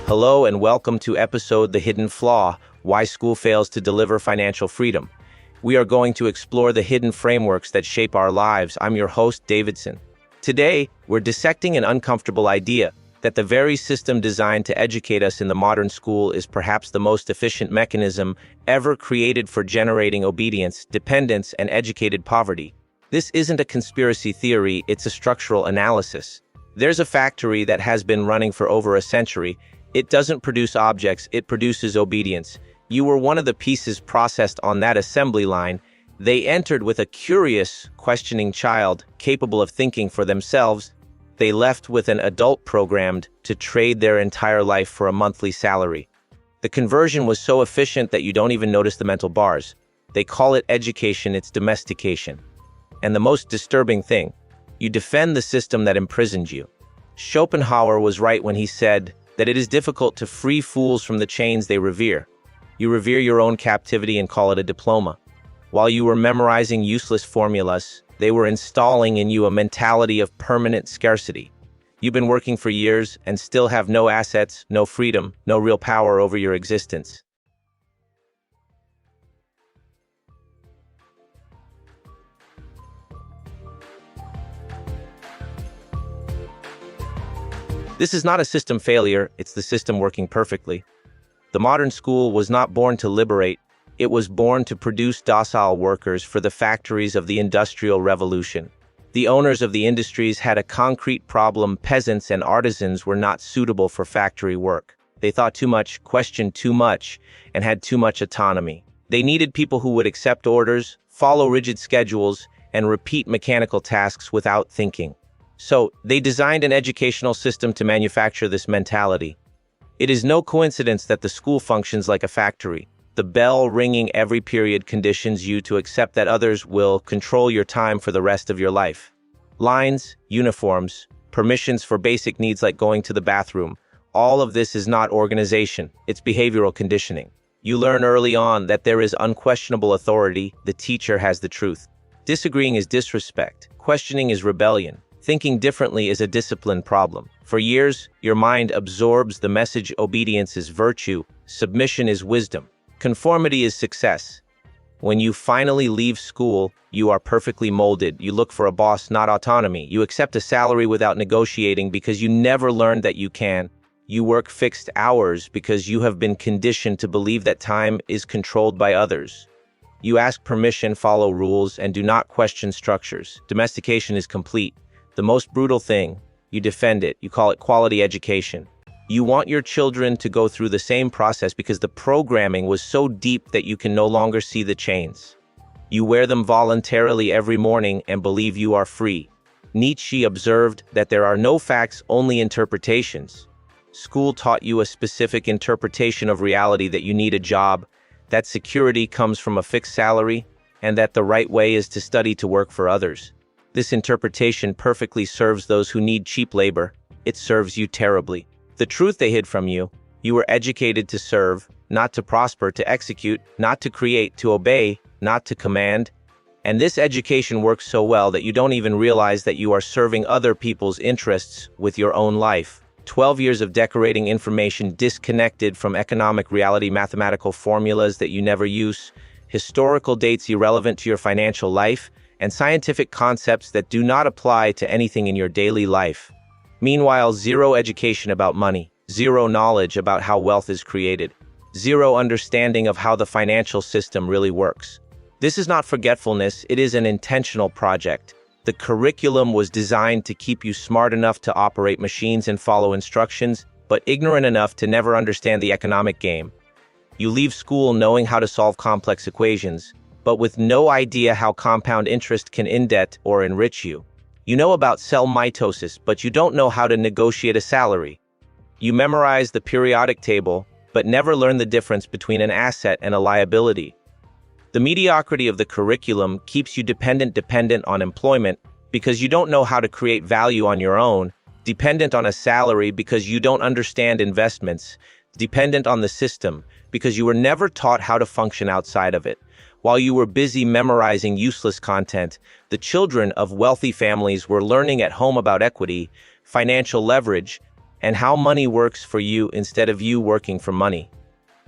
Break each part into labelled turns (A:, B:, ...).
A: Hello and welcome to episode The Hidden Flaw, Why School Fails to Deliver Financial Freedom. We are going to explore the hidden frameworks that shape our lives. I'm your host, Davidson. Today, we're dissecting an uncomfortable idea that the very system designed to educate us in the modern school is perhaps the most efficient mechanism ever created for generating obedience, dependence, and educated poverty. This isn't a conspiracy theory, it's a structural analysis. There's a factory that has been running for over a century. It doesn't produce objects, it produces obedience. You were one of the pieces processed on that assembly line. They entered with a curious, questioning child, capable of thinking for themselves. They left with an adult programmed to trade their entire life for a monthly salary. The conversion was so efficient that you don't even notice the mental bars. They call it education, it's domestication. And the most disturbing thing, you defend the system that imprisoned you. Schopenhauer was right when he said that it is difficult to free fools from the chains they revere. You revere your own captivity and call it a diploma. While you were memorizing useless formulas, they were installing in you a mentality of permanent scarcity. You've been working for years and still have no assets, no freedom, no real power over your existence. This is not a system failure, it's the system working perfectly. The modern school was not born to liberate, it was born to produce docile workers for the factories of the Industrial Revolution. The owners of the industries had a concrete problem: peasants and artisans were not suitable for factory work. They thought too much, questioned too much, and had too much autonomy. They needed people who would accept orders, follow rigid schedules, and repeat mechanical tasks without thinking. So, they designed an educational system to manufacture this mentality. It is no coincidence that the school functions like a factory. The bell ringing every period conditions you to accept that others will control your time for the rest of your life. Lines, uniforms, permissions for basic needs like going to the bathroom, all of this is not organization, it's behavioral conditioning. You learn early on that there is unquestionable authority, the teacher has the truth. Disagreeing is disrespect, questioning is rebellion. Thinking differently is a discipline problem. For years, your mind absorbs the message: obedience is virtue, submission is wisdom, conformity is success. When you finally leave school, you are perfectly molded. You look for a boss, not autonomy. You accept a salary without negotiating because you never learned that you can. You work fixed hours because you have been conditioned to believe that time is controlled by others. You ask permission, follow rules, and do not question structures. Domestication is complete. The most brutal thing, you defend it, you call it quality education. You want your children to go through the same process because the programming was so deep that you can no longer see the chains. You wear them voluntarily every morning and believe you are free. Nietzsche observed that there are no facts, only interpretations. School taught you a specific interpretation of reality: that you need a job, that security comes from a fixed salary, and that the right way is to study to work for others. This interpretation perfectly serves those who need cheap labor. It serves you terribly. The truth they hid from you: you were educated to serve, not to prosper, to execute, not to create, to obey, not to command. And this education works so well that you don't even realize that you are serving other people's interests with your own life. 12 years of decorating information disconnected from economic reality, mathematical formulas that you never use, historical dates irrelevant to your financial life, and scientific concepts that do not apply to anything in your daily life. Meanwhile, zero education about money, zero knowledge about how wealth is created, zero understanding of how the financial system really works. This is not forgetfulness, it is an intentional project. The curriculum was designed to keep you smart enough to operate machines and follow instructions, but ignorant enough to never understand the economic game. You leave school knowing how to solve complex equations, but with no idea how compound interest can indebt or enrich you. You know about cell mitosis, but you don't know how to negotiate a salary. You memorize the periodic table, but never learn the difference between an asset and a liability. The mediocrity of the curriculum keeps you dependent on employment because you don't know how to create value on your own, dependent on a salary because you don't understand investments, dependent on the system because you were never taught how to function outside of it. While you were busy memorizing useless content, the children of wealthy families were learning at home about equity, financial leverage, and how money works for you instead of you working for money.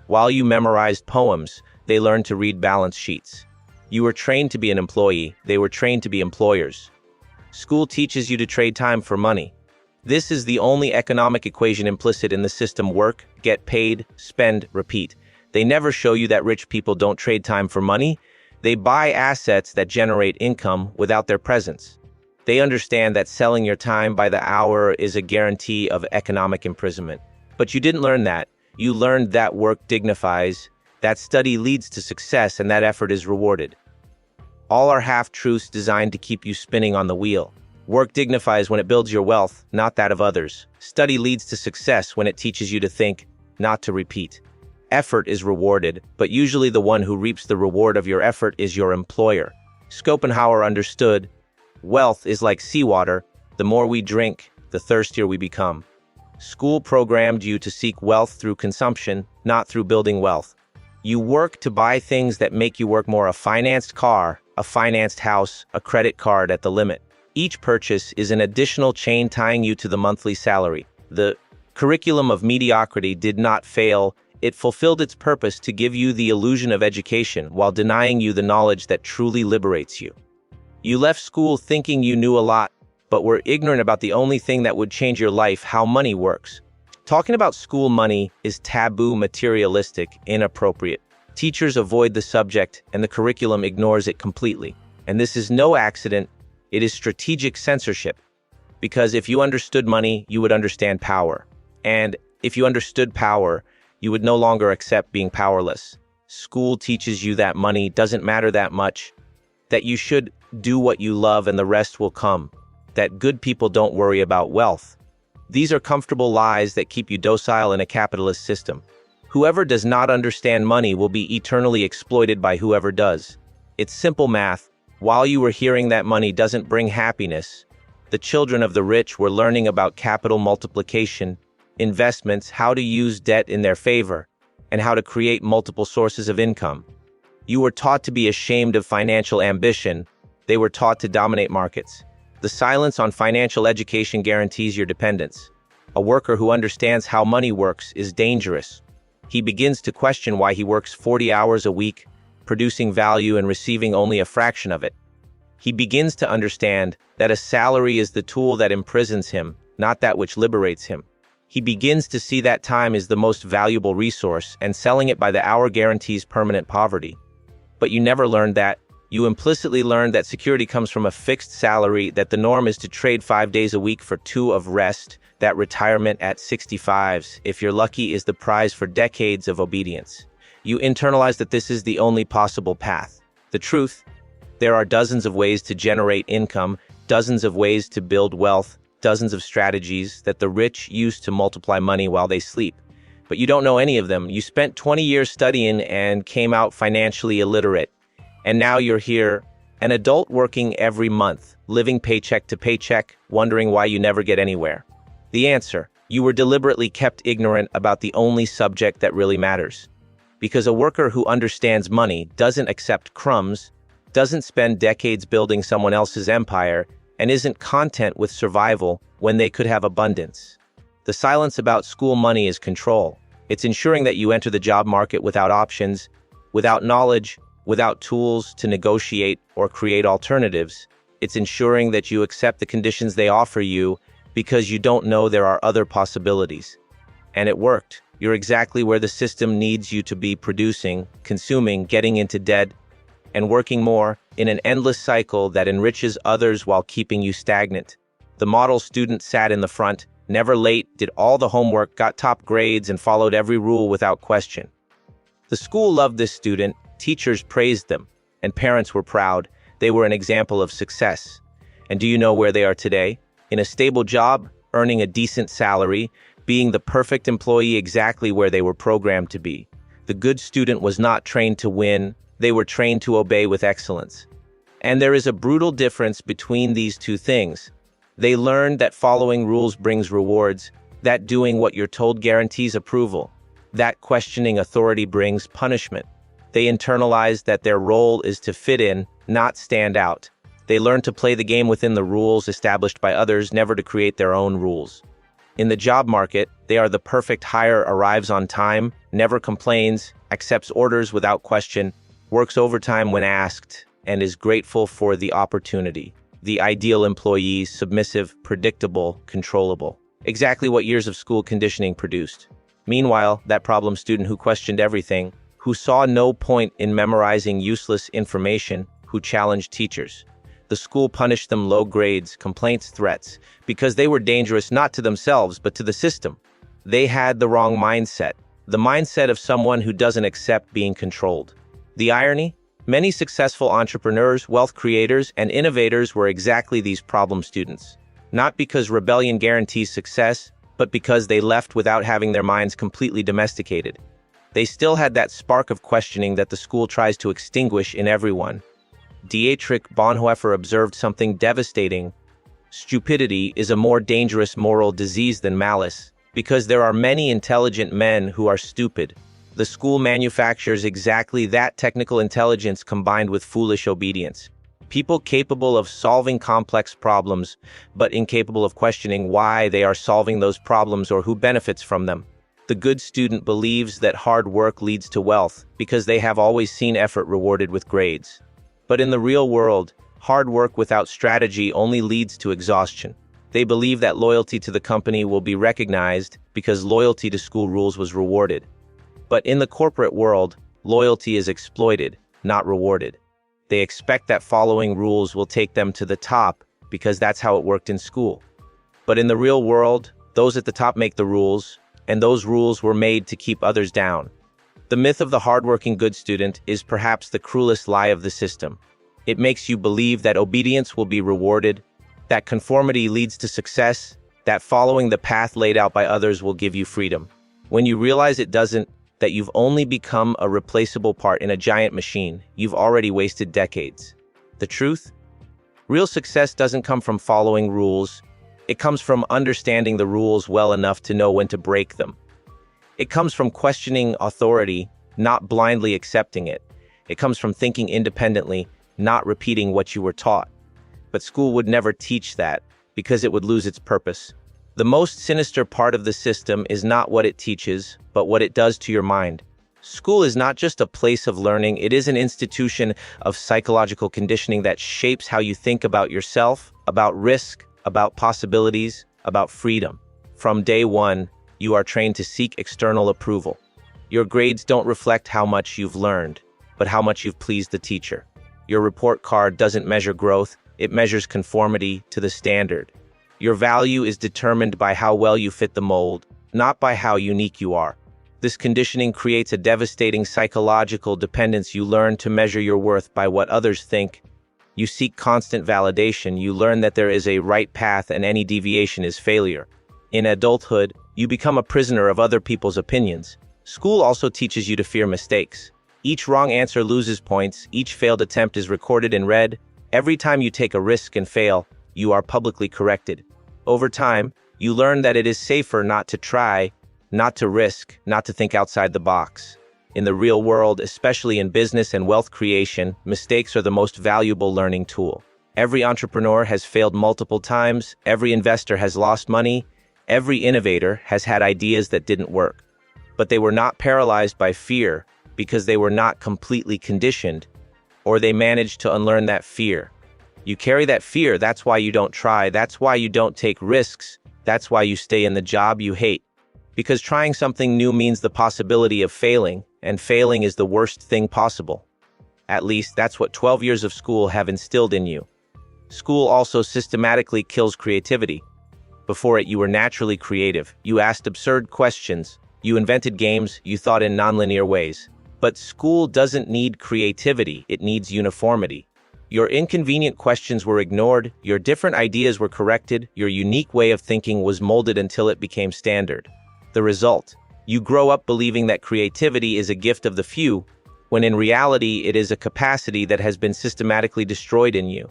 A: While you memorized poems, they learned to read balance sheets. You were trained to be an employee, they were trained to be employers. School teaches you to trade time for money. This is the only economic equation implicit in the system: work, get paid, spend, repeat. They never show you that rich people don't trade time for money. They buy assets that generate income without their presence. They understand that selling your time by the hour is a guarantee of economic imprisonment. But you didn't learn that. You learned that work dignifies, that study leads to success, and that effort is rewarded. All are half-truths designed to keep you spinning on the wheel. Work dignifies when it builds your wealth, not that of others. Study leads to success when it teaches you to think, not to repeat. Effort is rewarded, but usually the one who reaps the reward of your effort is your employer. Schopenhauer understood, wealth is like seawater. The more we drink, the thirstier we become. School programmed you to seek wealth through consumption, not through building wealth. You work to buy things that make you work more: a financed car, a financed house, a credit card at the limit. Each purchase is an additional chain tying you to the monthly salary. The curriculum of mediocrity did not fail. It fulfilled its purpose to give you the illusion of education while denying you the knowledge that truly liberates you. You left school thinking you knew a lot, but were ignorant about the only thing that would change your life: how money works. Talking about school money is taboo, materialistic, inappropriate. Teachers avoid the subject, and the curriculum ignores it completely. And this is no accident. It is strategic censorship. Because if you understood money, you would understand power. And if you understood power, you would no longer accept being powerless. School teaches you that money doesn't matter that much, that you should do what you love and the rest will come, that good people don't worry about wealth. These are comfortable lies that keep you docile in a capitalist system. Whoever does not understand money will be eternally exploited by whoever does. It's simple math. While you were hearing that money doesn't bring happiness, the children of the rich were learning about capital multiplication, investments, how to use debt in their favor, and how to create multiple sources of income. You were taught to be ashamed of financial ambition. They were taught to dominate markets. The silence on financial education guarantees your dependence. A worker who understands how money works is dangerous. He begins to question why he works 40 hours a week, producing value and receiving only a fraction of it. He begins to understand that a salary is the tool that imprisons him, not that which liberates him. He begins to see that time is the most valuable resource, and selling it by the hour guarantees permanent poverty. But you never learned that. You implicitly learned that security comes from a fixed salary, that the norm is to trade 5 days a week for 2 of rest, that retirement at 65s, if you're lucky, is the prize for decades of obedience. You internalize that this is the only possible path. The truth: there are dozens of ways to generate income, dozens of ways to build wealth, dozens of strategies that the rich use to multiply money while they sleep. But you don't know any of them. You spent 20 years studying and came out financially illiterate. And now you're here, an adult working every month, living paycheck to paycheck, wondering why you never get anywhere. The answer: you were deliberately kept ignorant about the only subject that really matters. Because a worker who understands money doesn't accept crumbs, doesn't spend decades building someone else's empire, and isn't content with survival when they could have abundance. The silence about school money is control. It's ensuring that you enter the job market without options, without knowledge, without tools to negotiate or create alternatives. It's ensuring that you accept the conditions they offer you because you don't know there are other possibilities. And it worked. You're exactly where the system needs you to be: producing, consuming, getting into debt, and working more, in an endless cycle that enriches others while keeping you stagnant. The model student sat in the front, never late, did all the homework, got top grades, and followed every rule without question. The school loved this student, teachers praised them, and parents were proud. They were an example of success. And do you know where they are today? In a stable job, earning a decent salary, being the perfect employee, exactly where they were programmed to be. The good student was not trained to win. They were trained to obey with excellence. And there is a brutal difference between these two things. They learned that following rules brings rewards, that doing what you're told guarantees approval, that questioning authority brings punishment. They internalized that their role is to fit in, not stand out. They learned to play the game within the rules established by others, never to create their own rules. In the job market, they are the perfect hire, arrives on time, never complains, accepts orders without question, works overtime when asked, and is grateful for the opportunity. The ideal employee, submissive, predictable, controllable. Exactly what years of school conditioning produced. Meanwhile, that problem student who questioned everything, who saw no point in memorizing useless information, who challenged teachers. The school punished them low grades, complaints, threats, because they were dangerous not to themselves but to the system. They had the wrong mindset, the mindset of someone who doesn't accept being controlled. The irony? Many successful entrepreneurs, wealth creators, and innovators were exactly these problem students. Not because rebellion guarantees success, but because they left without having their minds completely domesticated. They still had that spark of questioning that the school tries to extinguish in everyone. Dietrich Bonhoeffer observed something devastating. Stupidity is a more dangerous moral disease than malice, because there are many intelligent men who are stupid. The school manufactures exactly that technical intelligence combined with foolish obedience. People capable of solving complex problems, but incapable of questioning why they are solving those problems or who benefits from them. The good student believes that hard work leads to wealth because they have always seen effort rewarded with grades. But in the real world, hard work without strategy only leads to exhaustion. They believe that loyalty to the company will be recognized because loyalty to school rules was rewarded. But in the corporate world, loyalty is exploited, not rewarded. They expect that following rules will take them to the top because that's how it worked in school. But in the real world, those at the top make the rules, and those rules were made to keep others down. The myth of the hardworking good student is perhaps the cruelest lie of the system. It makes you believe that obedience will be rewarded, that conformity leads to success, that following the path laid out by others will give you freedom. When you realize it doesn't, that you've only become a replaceable part in a giant machine, you've already wasted decades. The truth? Real success doesn't come from following rules. It comes from understanding the rules well enough to know when to break them. It comes from questioning authority, not blindly accepting it. It comes from thinking independently, not repeating what you were taught. But school would never teach that, because it would lose its purpose. The most sinister part of the system is not what it teaches, but what it does to your mind. School is not just a place of learning, it is an institution of psychological conditioning that shapes how you think about yourself, about risk, about possibilities, about freedom. From day one, you are trained to seek external approval. Your grades don't reflect how much you've learned, but how much you've pleased the teacher. Your report card doesn't measure growth, it measures conformity to the standard. Your value is determined by how well you fit the mold, not by how unique you are. This conditioning creates a devastating psychological dependence. You learn to measure your worth by what others think. You seek constant validation. You learn that there is a right path and any deviation is failure. In adulthood, you become a prisoner of other people's opinions. School also teaches you to fear mistakes. Each wrong answer loses points. Each failed attempt is recorded in red. Every time you take a risk and fail, you are publicly corrected. Over time, you learn that it is safer not to try, not to risk, not to think outside the box. In the real world, especially in business and wealth creation, mistakes are the most valuable learning tool. Every entrepreneur has failed multiple times, every investor has lost money, every innovator has had ideas that didn't work. But they were not paralyzed by fear because they were not completely conditioned, or they managed to unlearn that fear. You carry that fear, that's why you don't try, that's why you don't take risks, that's why you stay in the job you hate. Because trying something new means the possibility of failing, and failing is the worst thing possible. At least that's what 12 years of school have instilled in you. School also systematically kills creativity. Before it, you were naturally creative. You asked absurd questions, you invented games, you thought in nonlinear ways. But school doesn't need creativity, it needs uniformity. Your inconvenient questions were ignored, your different ideas were corrected, your unique way of thinking was molded until it became standard. The result: you grow up believing that creativity is a gift of the few, when in reality it is a capacity that has been systematically destroyed in you.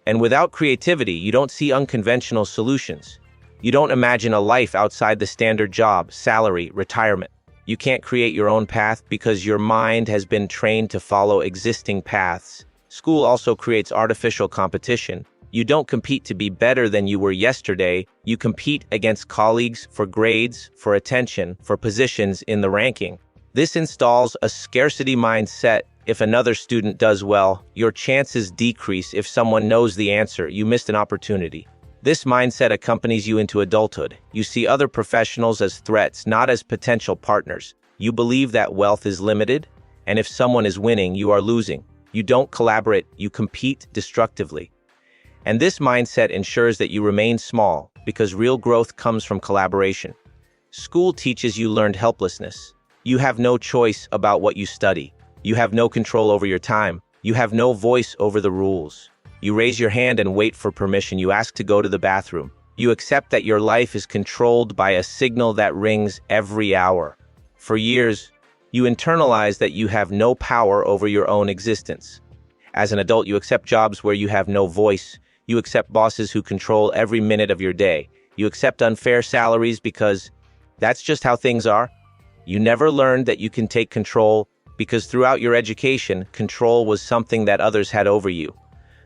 A: And without creativity, you don't see unconventional solutions. You don't imagine a life outside the standard job, salary, retirement. You can't create your own path because your mind has been trained to follow existing paths. School also creates artificial competition. You don't compete to be better than you were yesterday. You compete against colleagues for grades, for attention, for positions in the ranking. This installs a scarcity mindset. If another student does well, your chances decrease. If someone knows the answer, you missed an opportunity. This mindset accompanies you into adulthood. You see other professionals as threats, not as potential partners. You believe that wealth is limited, and if someone is winning, you are losing. You don't collaborate, you compete destructively. And this mindset ensures that you remain small, because real growth comes from collaboration. School teaches you learned helplessness. You have no choice about what you study. You have no control over your time. You have no voice over the rules. You raise your hand and wait for permission. You ask to go to the bathroom. You accept that your life is controlled by a signal that rings every hour. For years, you internalize that you have no power over your own existence. As an adult, you accept jobs where you have no voice. You accept bosses who control every minute of your day. You accept unfair salaries because that's just how things are. You never learned that you can take control because throughout your education, control was something that others had over you.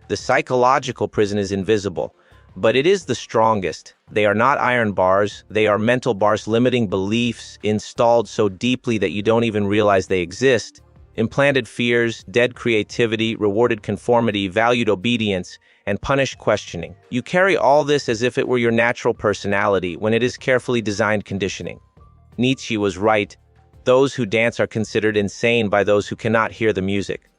A: The psychological prison is invisible, but it is the strongest. They are not iron bars, they are mental bars, limiting beliefs installed so deeply that you don't even realize they exist. Implanted fears, dead creativity, rewarded conformity, valued obedience, and punished questioning. You carry all this as if it were your natural personality when it is carefully designed conditioning. Nietzsche was right. Those who dance are considered insane by those who cannot hear the music.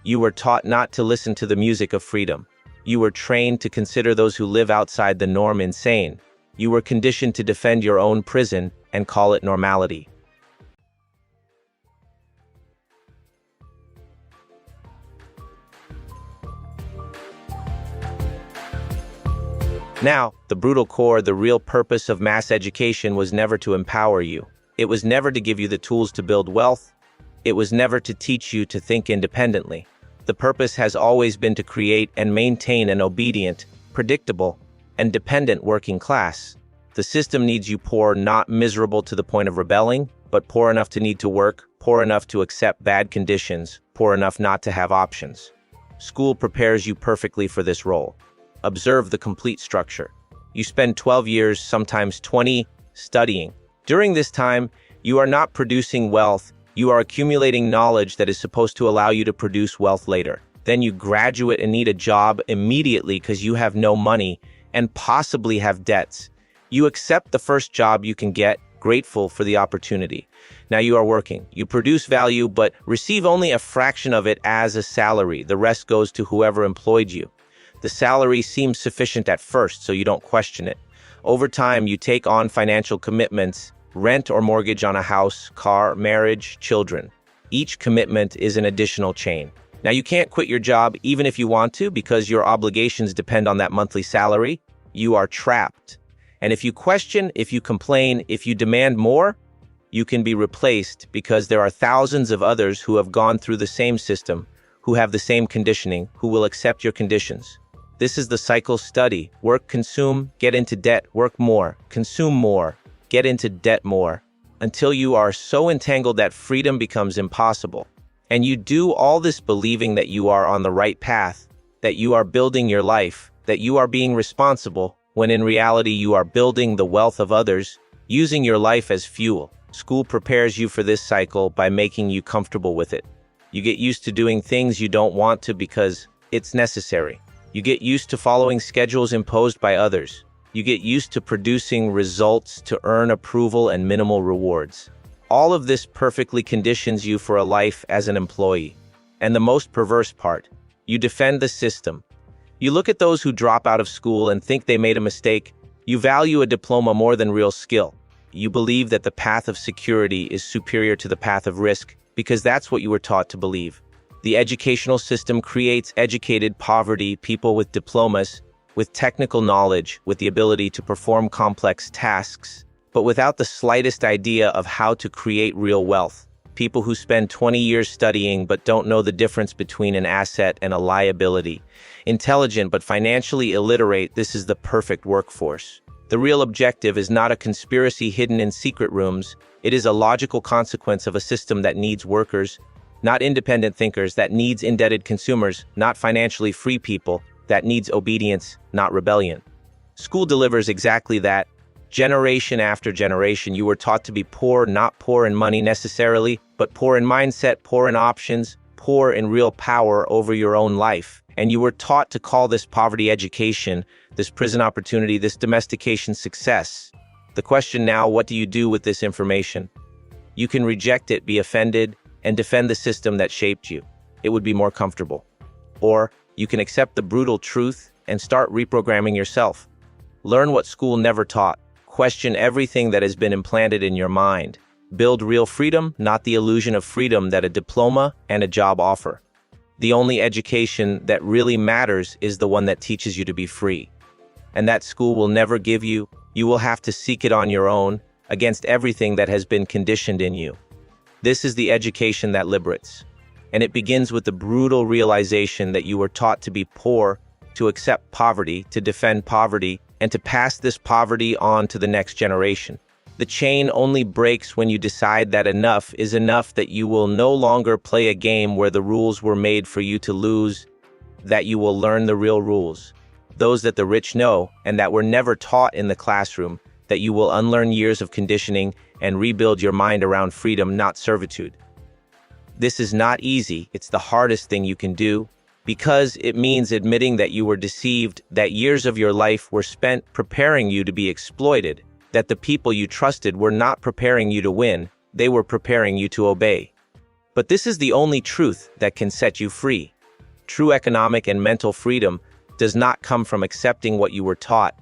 A: You were taught not to listen to the music of freedom. You were trained to consider those who live outside the norm insane. You were conditioned to defend your own prison and call it normality. Now, the brutal core, the real purpose of mass education was never to empower you. It was never to give you the tools to build wealth. It was never to teach you to think independently. The purpose has always been to create and maintain an obedient, predictable, and dependent working class. The system needs you poor, not miserable to the point of rebelling, but poor enough to need to work, poor enough to accept bad conditions, poor enough not to have options. School prepares you perfectly for this role. Observe the complete structure. You spend 12 years, sometimes 20, studying. During this time, you are not producing wealth. You are accumulating knowledge that is supposed to allow you to produce wealth later. Then you graduate and need a job immediately because you have no money and possibly have debts. You accept the first job you can get, grateful for the opportunity. Now you are working. You produce value, but receive only a fraction of it as a salary. The rest goes to whoever employed you. The salary seems sufficient at first, so you don't question it. Over time, you take on financial commitments, rent or mortgage on a house, car, marriage, children. Each commitment is an additional chain. Now, you can't quit your job even if you want to because your obligations depend on that monthly salary. You are trapped. And if you question, if you complain, if you demand more, you can be replaced because there are thousands of others who have gone through the same system, who have the same conditioning, who will accept your conditions. This is the cycle. Study, work, consume, get into debt, work more, consume more, get into debt more, until you are so entangled that freedom becomes impossible. And you do all this believing that you are on the right path, that you are building your life, that you are being responsible, when in reality you are building the wealth of others, using your life as fuel. School prepares you for this cycle by making you comfortable with it. You get used to doing things you don't want to because it's necessary. You get used to following schedules imposed by others. You get used to producing results to earn approval and minimal rewards. All of this perfectly conditions you for a life as an employee. And the most perverse part, you defend the system. You look at those who drop out of school and think they made a mistake. You value a diploma more than real skill. You believe that the path of security is superior to the path of risk because that's what you were taught to believe. The educational system creates educated poverty, people with diplomas, with technical knowledge, with the ability to perform complex tasks, but without the slightest idea of how to create real wealth. People who spend 20 years studying but don't know the difference between an asset and a liability. Intelligent but financially illiterate, this is the perfect workforce. The real objective is not a conspiracy hidden in secret rooms. It is a logical consequence of a system that needs workers, not independent thinkers, that needs indebted consumers, not financially free people, that needs obedience, not rebellion. School delivers exactly that. Generation after generation, you were taught to be poor, not poor in money necessarily, but poor in mindset, poor in options, poor in real power over your own life. And you were taught to call this poverty education, this prison opportunity, this domestication success. The question now, what do you do with this information? You can reject it, be offended, and defend the system that shaped you. It would be more comfortable. Or you can accept the brutal truth and start reprogramming yourself. Learn what school never taught. Question everything that has been implanted in your mind. Build real freedom, not the illusion of freedom that a diploma and a job offer. The only education that really matters is the one that teaches you to be free. And that school will never give you. You will have to seek it on your own, against everything that has been conditioned in you. This is the education that liberates. And it begins with the brutal realization that you were taught to be poor, to accept poverty, to defend poverty, and to pass this poverty on to the next generation. The chain only breaks when you decide that enough is enough, that you will no longer play a game where the rules were made for you to lose, that you will learn the real rules, those that the rich know and that were never taught in the classroom, that you will unlearn years of conditioning and rebuild your mind around freedom, not servitude. This is not easy. It's the hardest thing you can do, because it means admitting that you were deceived, that years of your life were spent preparing you to be exploited, that the people you trusted were not preparing you to win, they were preparing you to obey. But this is the only truth that can set you free. True economic and mental freedom does not come from accepting what you were taught.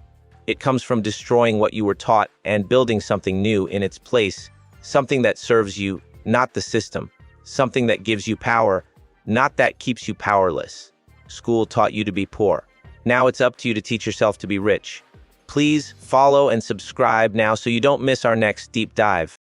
A: It comes from destroying what you were taught and building something new in its place, something that serves you, not the system, something that gives you power, not that keeps you powerless. School taught you to be poor. Now it's up to you to teach yourself to be rich. Please follow and subscribe now so you don't miss our next deep dive.